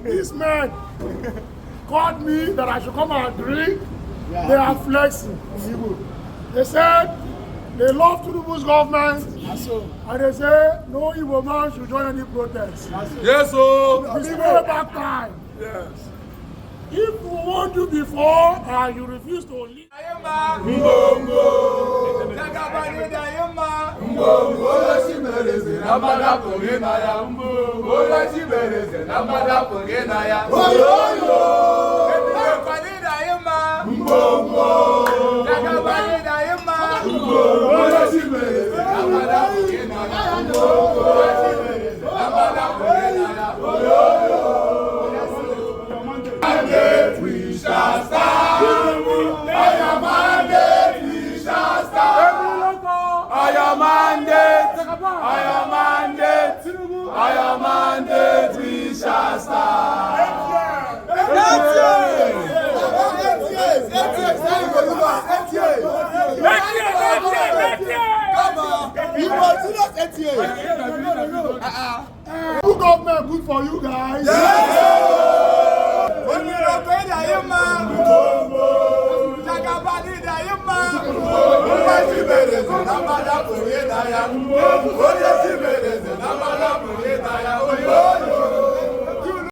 These men called me that I should come and drink. They are flexing. They said they love Tinubu's government. And they say no Igbo man should join any protest. Yes, sir. It's way back time. Yes. If we warned you before and you refuse to leave. We shall stand. I am mandate. We shall stand. I am mandate. I am mandate. I am mandate. We shall stand. 8 years. You will do that 8 years. Good government, good for you guys. Yeah.